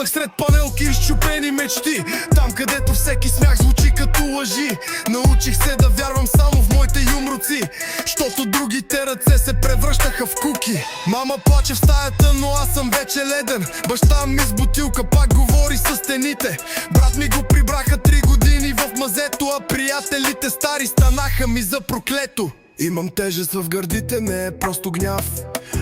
Раснах сред панелки и счупени мечти, там където всеки смях звучи като лъжи. Научих се да вярвам само в моите юмруци, щото другите ръце се превръщаха в куки. Мама плаче в стаята, но аз съм вече леден. Баща ми с бутилка пак говори с стените. Брат ми го прибраха 3 години в мазето, а приятелите стари станаха ми за проклето. Имам тежест в гърдите, не е просто гняв,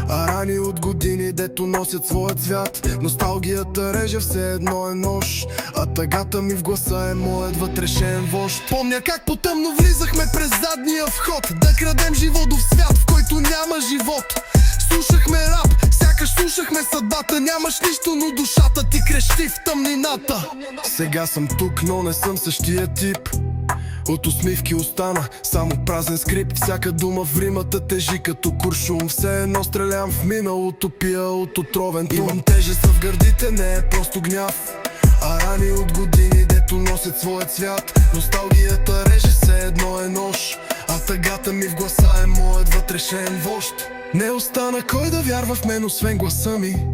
а рани от години, дето носят своя цвят. Носталгията реже, все едно е нож, а тъгата ми в гласа е моят вътрешен вожд. Помня как потъмно влизахме през задния вход, да крадем живот в свят, в който няма живот. Слушахме рап, сякаш слушахме съдбата. Нямаш нищо, но душата ти крещи в тъмнината. Сега съм тук, но не съм същия тип. От усмивки остана само празен скрипт. Всяка дума в римата тежи като куршум. Все едно стрелям в миналото, пия от отровен тум. Имам тежест в гърдите, не е просто гняв, а рани от години, дето носят своя цвят. Носталгията реже, все едно е нож, а тъгата ми в гласа е моят вътрешен вожд. Не остана кой да вярва в мен, освен гласа ми.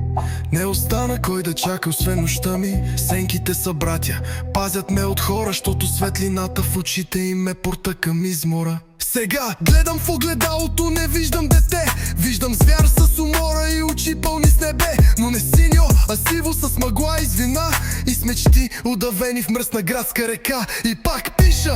Не остана кой да чака, освен нощта ми. Сенките са братя, пазят ме от хора, щото светлината в очите им ме порта към измора. Сега гледам в огледалото, не виждам дете. Виждам звяр с умора и очи пълни с небе. Но не синьо, а сиво с мъгла и звина, и с мечти удавени в мръсна градска река. И пак пиша,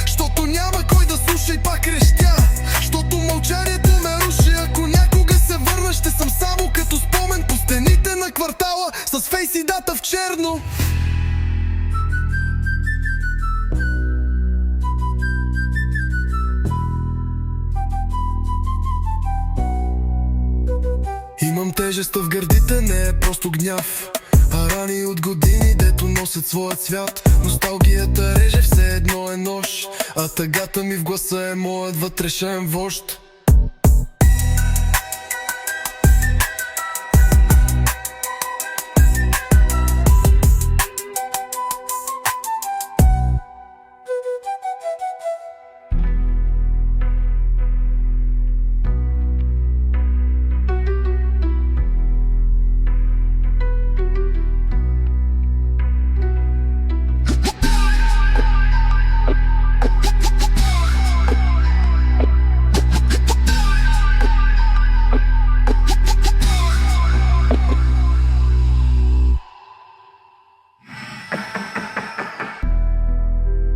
щото няма кой да слуша, и пак крещя, щото мълчанието ме руши. Ако някога се върна, ще съм само като спомен по стените на квартала, с фейс и дата в черно. Имам тежест в гърдите, не е просто гняв, а рани от години, дето носят своя цвят. Носталгията реже, все едно е нож, а тъгата ми в гласа е моят вътрешен вожд.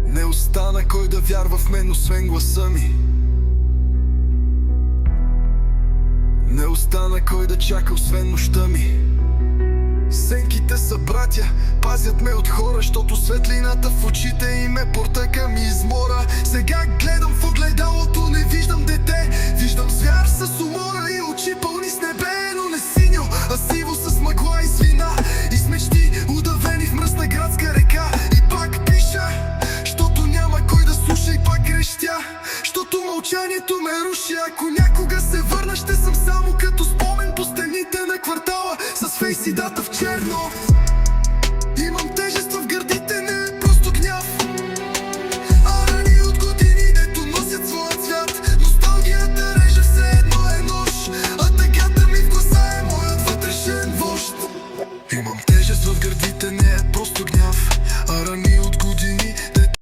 Не остана кой да вярва в мен, освен гласа ми. Не остана кой да чака, освен нощта ми. Сенките са братя, пазят ме от хора, щото светлината в очите им ме порта към измора. Сега гледам в огледалото, не виждам дете. Виждам звяр с умора и очи пълни с небе. Но не синьо, а сиво с мъгла и свина, и с мечти удавени в мръсна градска река. И пак пиша, щото няма кой да слуша, и пак крещя, щото мълчанието ме руши. Ако някога се върна, ще съм